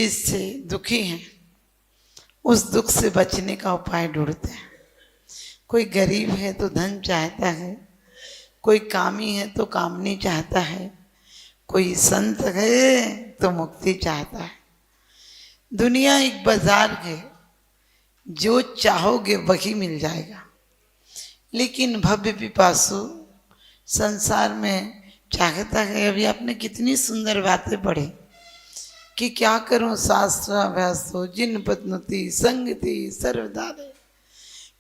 चीज से दुखी हैं उस दुख से बचने का उपाय ढूंढते हैं। कोई गरीब है तो धन चाहता है, कोई कामी है तो कामनी चाहता है, कोई संत है तो मुक्ति चाहता है। दुनिया एक बाजार है, जो चाहोगे वही मिल जाएगा। लेकिन भव्य पिपासु संसार में चाहता है। अभी आपने कितनी सुंदर बातें पढ़ी कि क्या करूं शास्त्राभ्यासो जिन पत्नुति संगति सर्वदा दे।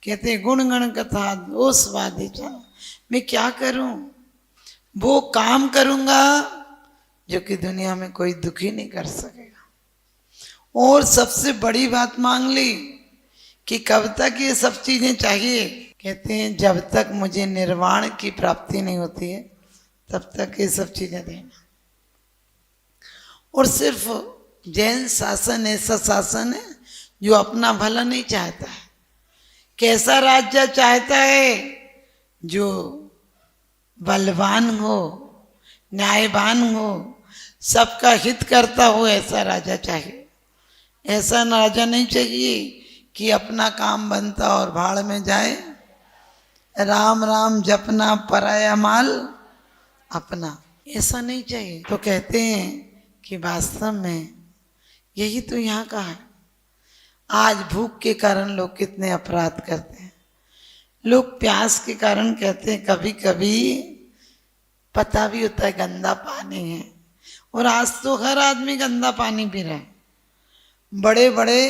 कहते गुण गण कथा ओ स्वादे चा। मैं क्या करूं? वो काम करूंगा जो कि दुनिया में कोई दुखी नहीं कर सकेगा। और सबसे बड़ी बात मांग ली कि कब तक ये सब चीजें चाहिए। कहते हैं जब तक मुझे निर्वाण की प्राप्ति नहीं होती है तब तक ये सब चीजें देना। और सिर्फ जैन शासन ऐसा शासन है जो अपना भला नहीं चाहता है। कैसा राज्य चाहता है? जो बलवान हो, न्यायवान हो, सबका हित करता हो, ऐसा राजा चाहिए। ऐसा राजा नहीं चाहिए कि अपना काम बनता और भाड़ में जाए। राम राम जपना पराया माल अपना, ऐसा नहीं चाहिए। तो कहते हैं कि वास्तव में यही तो यहाँ का है। आज भूख के कारण लोग कितने अपराध करते हैं। लोग प्यास के कारण कहते हैं, कभी कभी पता भी होता है गंदा पानी है, और आज तो हर आदमी गंदा पानी पी रहा है। बड़े बड़े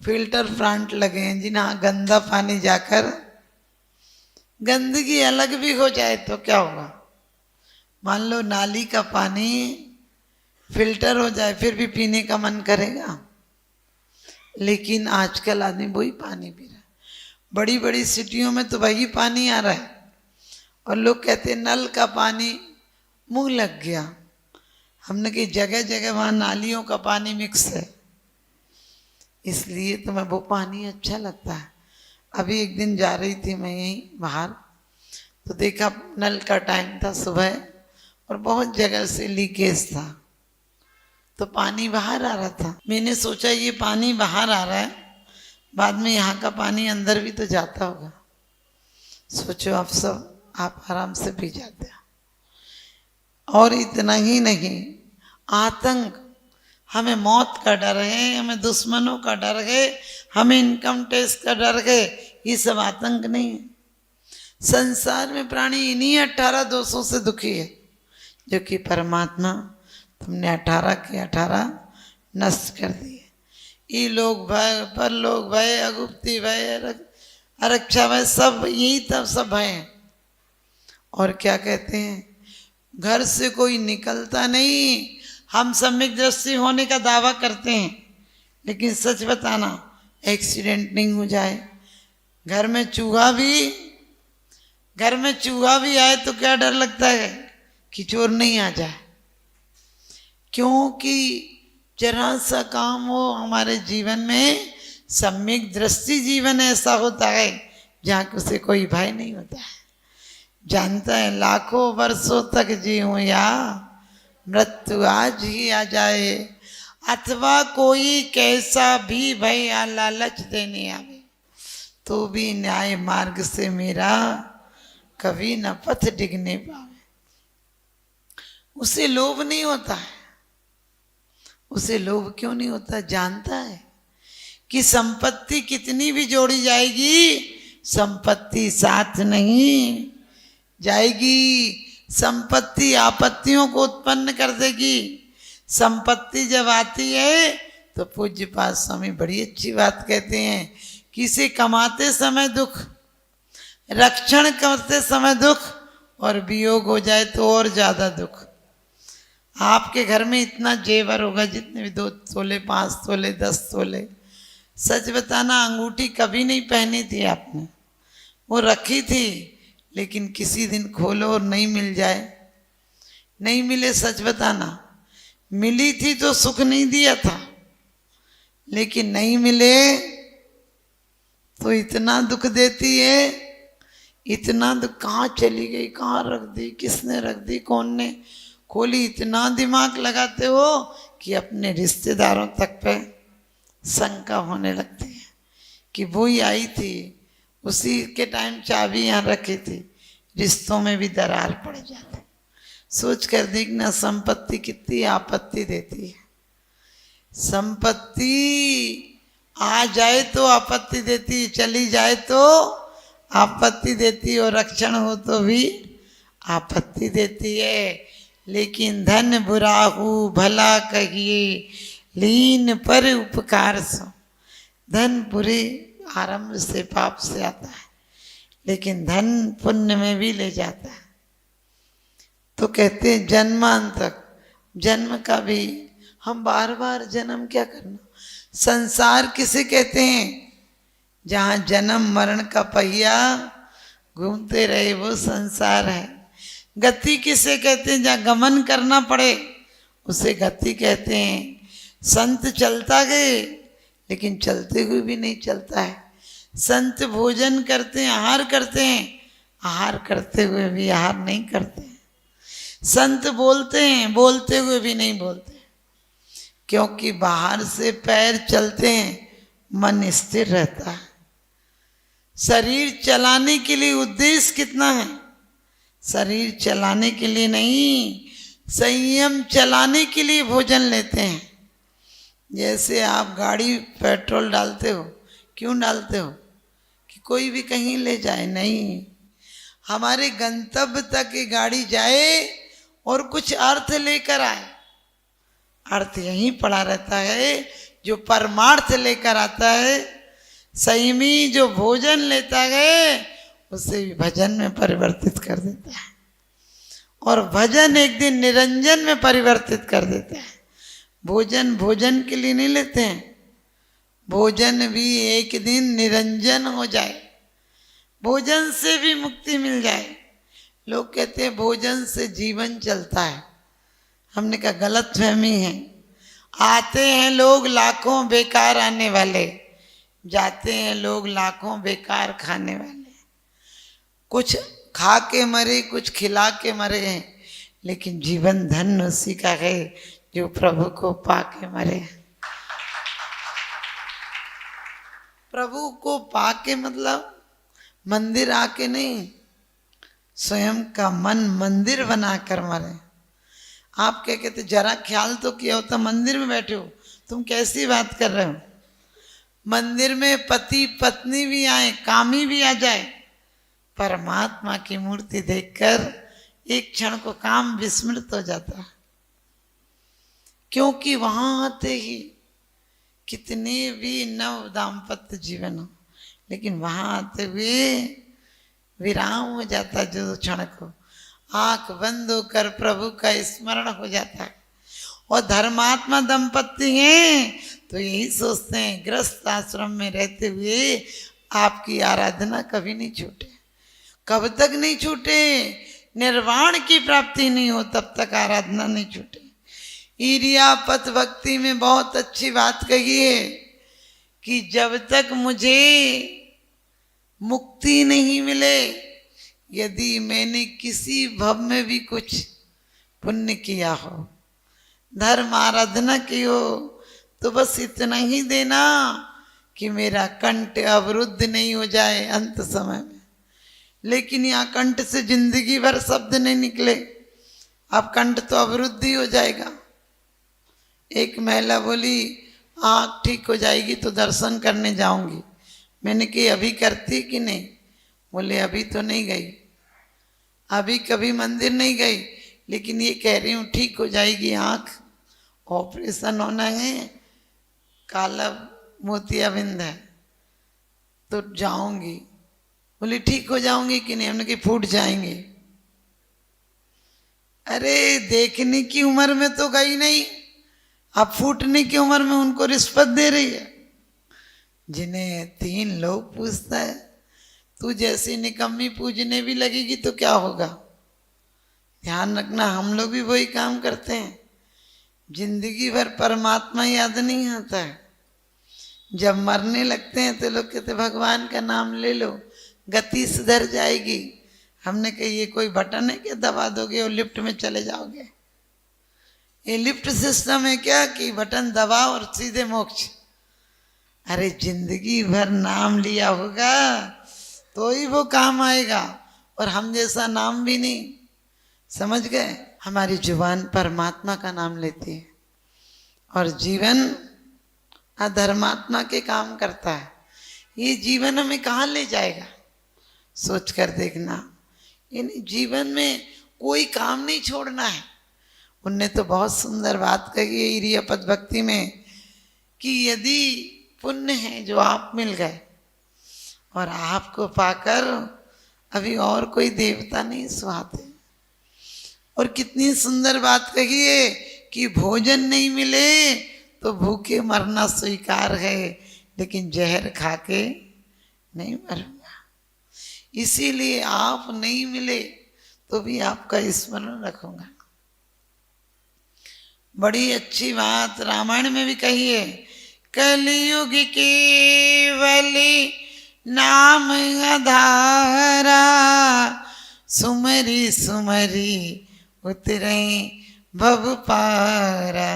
फिल्टर प्लांट लगे हैं जिन्हें गंदा पानी जाकर गंदगी अलग भी हो जाए तो क्या होगा? मान लो नाली का पानी फिल्टर हो जाए फिर भी पीने का मन करेगा। लेकिन आजकल आदमी वही पानी पी रहा है। बड़ी बड़ी सिटियों में तो वही पानी आ रहा है और लोग कहते हैं नल का पानी मुंह लग गया। हमने कही जगह जगह वहां नालियों का पानी मिक्स है, इसलिए तुम्हें वो पानी अच्छा लगता है। अभी एक दिन जा रही थी मैं यहीं बाहर, तो देखा नल का टाइम था सुबह और बहुत जगह से लीकेज था, तो पानी बाहर आ रहा था। मैंने सोचा ये पानी बाहर आ रहा है, बाद में यहाँ का पानी अंदर भी तो जाता होगा। सोचो आप सब, आप आराम से पी जाते हो। और इतना ही नहीं, आतंक, हमें मौत का डर है, हमें दुश्मनों का डर है, हमें इनकम टैक्स का डर है, ये सब आतंक नहीं है। संसार में प्राणी इन्हीं 18 दोषों से दुखी है, जो कि परमात्मा तुमने 18 के 18 नष्ट कर दिए। ये लोग भय, पर लोग भय, अगुप्ती भय, अरक्षा भय, सब यही तब सब भय हैं। और क्या कहते हैं, घर से कोई निकलता नहीं। हम सम्यक दृष्टि होने का दावा करते हैं, लेकिन सच बताना एक्सीडेंट नहीं हो जाए। घर में चूहा भी आए तो क्या डर लगता है कि चोर नहीं आ जाए। क्योंकि जरा सा काम हो हमारे जीवन में, सम्यक दृष्टि जीवन ऐसा होता है जहाँ उसे कोई भय नहीं होता है। जानता है लाखों वर्षों तक जीऊं या मृत्यु आज ही आ जाए, अथवा कोई कैसा भी भय या लालच देने आवे, तो भी न्याय मार्ग से मेरा कभी न पथ डिगने पावे। उसे लोभ नहीं होता है। उसे लोभ क्यों नहीं होता? जानता है कि संपत्ति कितनी भी जोड़ी जाएगी, संपत्ति साथ नहीं जाएगी। संपत्ति आपत्तियों को उत्पन्न कर देगी। संपत्ति जब आती है तो पूज्यपाद स्वामी बड़ी अच्छी बात कहते हैं कि इसे कमाते समय दुख, रक्षण करते समय दुख, और वियोग हो जाए तो और ज्यादा दुख। आपके घर में इतना जेवर होगा, जितने भी 2 तोले 5 तोले 10 तोले, सच बताना अंगूठी कभी नहीं पहनी थी आपने, वो रखी थी, लेकिन किसी दिन खोलो और नहीं मिल जाए, नहीं मिले, सच बताना। मिली थी तो सुख नहीं दिया था, लेकिन नहीं मिले तो इतना दुख देती है, इतना दुख। कहाँ चली गई, कहाँ रख दी, किसने रख दी, कौन ने खोली, इतना दिमाग लगाते हो कि अपने रिश्तेदारों तक पे शंका होने लगती है कि वो ही आई थी, उसी के टाइम चाबी यहाँ रखी थी, रिश्तों में भी दरार पड़ जाती। सोच कर देखना संपत्ति कितनी आपत्ति देती है। संपत्ति आ जाए तो आपत्ति देती, चली जाए तो आपत्ति देती, और रक्षण हो तो भी आपत्ति देती है। लेकिन धन बुराहु भला कहिए, लीन पर उपकार सो। धन बुरे आरंभ से पाप से आता है, लेकिन धन पुण्य में भी ले जाता है। तो कहते हैं जन्मांतक, जन्म का भी हम बार बार जन्म क्या करना। संसार किसे कहते हैं? जहाँ जन्म मरण का पहिया घूमते रहे वो संसार है। गति किसे कहते हैं? जहाँ गमन करना पड़े उसे गति कहते हैं। संत चलता गए लेकिन चलते हुए भी नहीं चलता है। संत भोजन करते हैं, आहार करते हैं, आहार करते हुए भी आहार नहीं करते हैं। संत बोलते हैं, बोलते हुए भी नहीं बोलते, क्योंकि बाहर से पैर चलते हैं, मन स्थिर रहता है। शरीर चलाने के लिए उद्देश्य कितना है? शरीर चलाने के लिए नहीं, संयम चलाने के लिए भोजन लेते हैं। जैसे आप गाड़ी पेट्रोल डालते हो, क्यों डालते हो? कि कोई भी कहीं ले जाए? नहीं, हमारे गंतव्य तक ये गाड़ी जाए और कुछ अर्थ लेकर आए। अर्थ यहीं पड़ा रहता है जो परमार्थ लेकर आता है। संयमी जो भोजन लेता है उसे भी भजन में परिवर्तित कर देता है, और भजन एक दिन निरंजन में परिवर्तित कर देता है। भोजन भोजन के लिए नहीं लेते हैं, भोजन भी एक दिन निरंजन हो जाए, भोजन से भी मुक्ति मिल जाए। लोग कहते हैं भोजन से जीवन चलता है। हमने कहा गलत फहमी है। आते हैं लोग लाखों बेकार आने वाले, जाते हैं लोग लाखों बेकार खाने वाले। कुछ खा के मरे, कुछ खिला के मरे हैं, लेकिन जीवन धन उसी का है जो प्रभु को पाके मरे। प्रभु को पाके मतलब मंदिर आके नहीं, स्वयं का मन मंदिर बनाकर मरे। आप क्या कहते, जरा ख्याल तो किया होता, मंदिर में बैठे हो, तुम कैसी बात कर रहे हो? मंदिर में पति पत्नी भी आए, कामी भी आ जाए, परमात्मा की मूर्ति देखकर एक क्षण को काम विस्मृत हो जाता है। क्योंकि वहां आते ही कितने भी नव दाम्पत्य जीवन हो, लेकिन वहां आते हुए विराम हो जाता है। जो क्षण को आंख बंद होकर प्रभु का स्मरण हो जाता है। और धर्मात्मा दंपत्ति हैं तो यही सोचते हैं गृहस्थ आश्रम में रहते हुए आपकी आराधना कभी नहीं छूटे। कब तक नहीं छूटे? निर्वाण की प्राप्ति नहीं हो तब तक आराधना नहीं छूटे। इरियापत भक्ति में बहुत अच्छी बात कही है कि जब तक मुझे मुक्ति नहीं मिले, यदि मैंने किसी भव में भी कुछ पुण्य किया हो, धर्म आराधना की हो, तो बस इतना ही देना कि मेरा कंठ अवरुद्ध नहीं हो जाए अंत समय में। लेकिन यहाँ कंठ से जिंदगी भर शब्द नहीं निकले, अब कंठ तो अवरुद्ध ही हो जाएगा। एक महिला बोली आँख ठीक हो जाएगी तो दर्शन करने जाऊंगी। मैंने कही अभी करती कि नहीं? बोले अभी तो नहीं गई, अभी कभी मंदिर नहीं गई, लेकिन ये कह रही हूँ ठीक हो जाएगी आँख, ऑपरेशन होना है, काला मोतियाबिंद है तो जाऊंगी। बोली ठीक हो जाऊंगी कि नहीं? हमने कही फूट जाएंगे। अरे देखने की उम्र में तो गई नहीं, अब फूटने की उम्र में उनको रिश्वत दे रही है। जिन्हें 3 लोग पूछता है, तू जैसी निकम्मी पूजने भी लगेगी तो क्या होगा? ध्यान रखना, हम लोग भी वही काम करते हैं। जिंदगी भर परमात्मा याद नहीं आता है। जब मरने लगते हैं तो लोग कहते भगवान का नाम ले लो, गति सुधर जाएगी। हमने कही ये कोई बटन है कि दबा दोगे और लिफ्ट में चले जाओगे? ये लिफ्ट सिस्टम है क्या कि बटन दबाओ और सीधे मोक्ष? अरे जिंदगी भर नाम लिया होगा तो ही वो काम आएगा, और हम जैसा नाम भी नहीं। समझ गए? हमारी जुबान परमात्मा का नाम लेती है और जीवन अधर्मात्मा के काम करता है। ये जीवन हमें कहाँ ले जाएगा सोच कर देखना। इन जीवन में कोई काम नहीं छोड़ना है। उनने तो बहुत सुंदर बात कही है इरियापद भक्ति में कि यदि पुण्य है जो आप मिल गए और आपको पाकर अभी और कोई देवता नहीं सुहाते। और कितनी सुंदर बात कही है कि भोजन नहीं मिले तो भूखे मरना स्वीकार है, लेकिन जहर खा के नहीं मरूंगा। इसीलिए आप नहीं मिले तो भी आपका स्मरण रखूंगा। बड़ी अच्छी बात रामायण में भी कही है, कलयुग केवल नाम आधारा, सुमरी सुमरी उतरे भव पारा।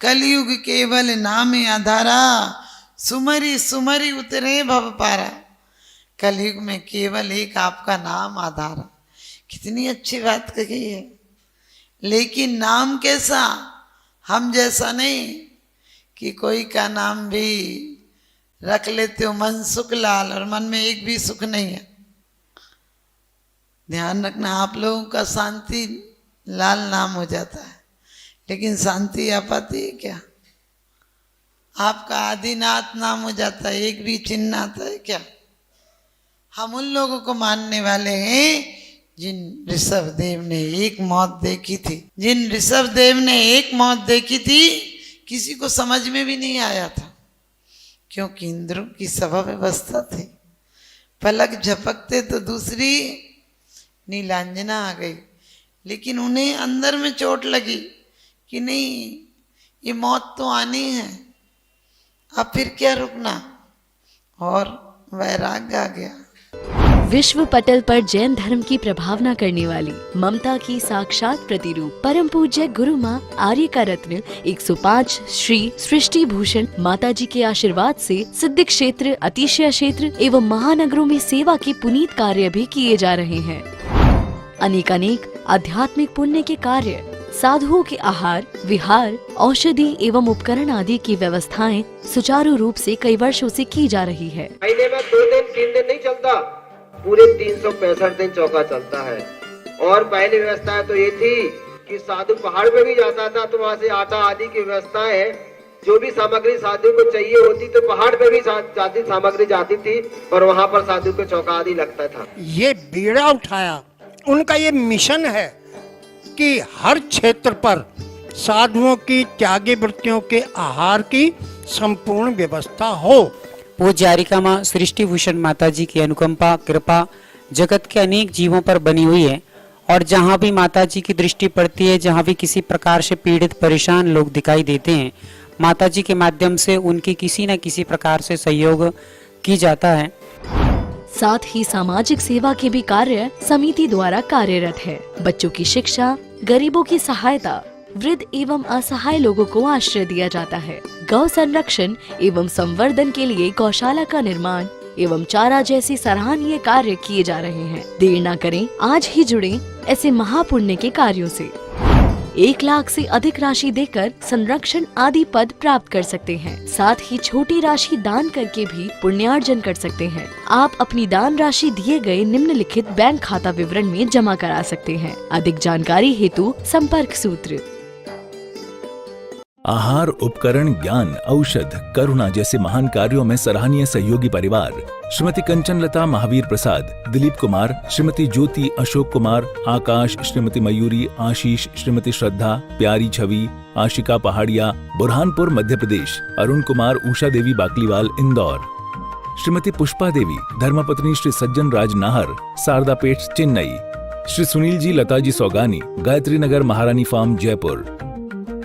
कलयुग केवल नाम आधारा, सुमरी सुमरी उतरे भव पारा। कलयुग में केवल एक आपका नाम आधारा। कितनी अच्छी बात कही है। लेकिन नाम कैसा? हम जैसा नहीं कि कोई का नाम भी रख लेते हो मन सुख लाल और मन में एक भी सुख नहीं है। ध्यान रखना, आप लोगों का शांति लाल नाम हो जाता है, लेकिन शांति आ पाती है क्या? आपका आदिनाथ नाम हो जाता है, एक भी चिन्ह आता है क्या? हम उन लोगों को मानने वाले हैं जिन ऋषभदेव ने एक मौत देखी थी। जिन ऋषभदेव ने एक मौत देखी थी किसी को समझ में भी नहीं आया था, क्योंकि इंद्रों की सभा व्यवस्था थी। पलक झपकते तो दूसरी नीलांजना आ गई, लेकिन उन्हें अंदर में चोट लगी कि नहीं ये मौत तो आनी है, अब फिर क्या रुकना, और वैराग्य आ गया। विश्व पटल पर जैन धर्म की प्रभावना करने वाली ममता की साक्षात प्रतिरूप परम पूज्य गुरु माँ आर्य का रत्न 105 श्री सृष्टि भूषण माता जी के आशीर्वाद से सिद्ध क्षेत्र, अतिशय क्षेत्र एवं महानगरों में सेवा के पुनीत कार्य भी किए जा रहे हैं। अनेकानेक आध्यात्मिक पुण्य के कार्य, साधुओं के आहार, विहार, औषधि एवं उपकरण आदि की व्यवस्थाएं सुचारू रूप से कई वर्षों से की जा रही है। महीने में 2 दिन 3 दिन नहीं चलता, पूरे 365 दिन चौका चलता है। और पहली व्यवस्था तो ये थी कि साधु पहाड़ पे भी जाता था तो वहाँ से आटा आदि की व्यवस्था है, जो भी सामग्री साधु को चाहिए होती तो पहाड़ पे भी जाती सामग्री जाती थी और वहाँ पर साधु को चौका आदि लगता था। ये बीड़ा उठाया, उनका ये मिशन है कि हर क्षेत्र पर साधुओं की त्यागी वृत्तियों के आहार की संपूर्ण व्यवस्था हो। पूज्य आर्यिका माँ सृष्टि भूषण माता जी की अनुकंपा कृपा जगत के अनेक जीवों पर बनी हुई है, और जहाँ भी माता जी की दृष्टि पड़ती है, जहाँ भी किसी प्रकार से पीड़ित परेशान लोग दिखाई देते हैं, माता जी के माध्यम से उनकी किसी न किसी प्रकार से सहयोग की जाता है। साथ ही सामाजिक सेवा के भी कार्य समिति द्वारा कार्यरत है। बच्चों की शिक्षा, गरीबों की सहायता, वृद्ध एवं असहाय लोगों को आश्रय दिया जाता है। गौ संरक्षण एवं संवर्धन के लिए गौशाला का निर्माण एवं चारा जैसे सराहनीय कार्य किए जा रहे हैं। देर न करें, आज ही जुड़ें ऐसे महापुण्य के कार्यों से। 1 लाख से अधिक राशि देकर संरक्षण आदि पद प्राप्त कर सकते हैं। साथ ही छोटी राशि दान करके भी पुण्यार्जन कर सकते हैं। आप अपनी दान राशि दिए गए निम्नलिखित बैंक खाता विवरण में जमा करा सकते हैं। अधिक जानकारी हेतु संपर्क सूत्र। आहार, उपकरण, ज्ञान, औषध, करुणा जैसे महान कार्यों में सराहनीय सहयोगी परिवार श्रीमती कंचन लता महावीर प्रसाद, दिलीप कुमार, श्रीमती ज्योति अशोक कुमार, आकाश, श्रीमती मयूरी, आशीष, श्रीमती श्रद्धा, प्यारी छवि, आशिका पहाड़िया, बुरहानपुर मध्य प्रदेश, अरुण कुमार, उषा देवी बाकलीवाल इंदौर, श्रीमती पुष्पा देवी, धर्मपत्नी श्री सज्जन राज नाहर, शारदापेट चेन्नई, श्री सुनील जी लता जी सौगानी, गायत्री नगर महारानी फार्म जयपुर,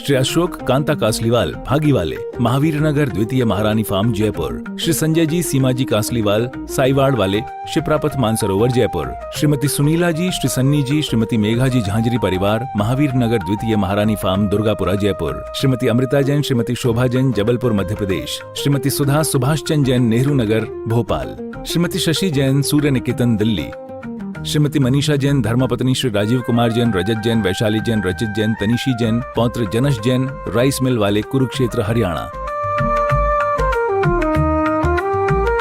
श्री अशोक कांता कासलीवाल भागी वाले, महावीर नगर द्वितीय महारानी फार्म जयपुर। श्री संजय जी सीमा जी कासलीवाल साईवाड़ वाले, शिप्रापथ मानसरोवर जयपुर। श्रीमती सुनीला जी, श्री सन्नी जी, श्रीमती मेघा जी झांझरी परिवार, महावीर नगर द्वितीय महारानी फार्म दुर्गापुरा जयपुर। श्रीमती अमृता जैन, श्रीमती शोभा जैन जबलपुर मध्य प्रदेश। श्रीमती सुधा सुभाष चंद जैन नेहरू नगर भोपाल। श्रीमती शशि जैन सूर्य निकेतन दिल्ली। श्रीमती मनीषा जैन धर्मपत्नी श्री राजीव कुमार जैन रजत जैन वैशाली जैन रचित जैन तनिशी जैन पौत्र जनश जैन राइस मिल वाले कुरुक्षेत्र हरियाणा।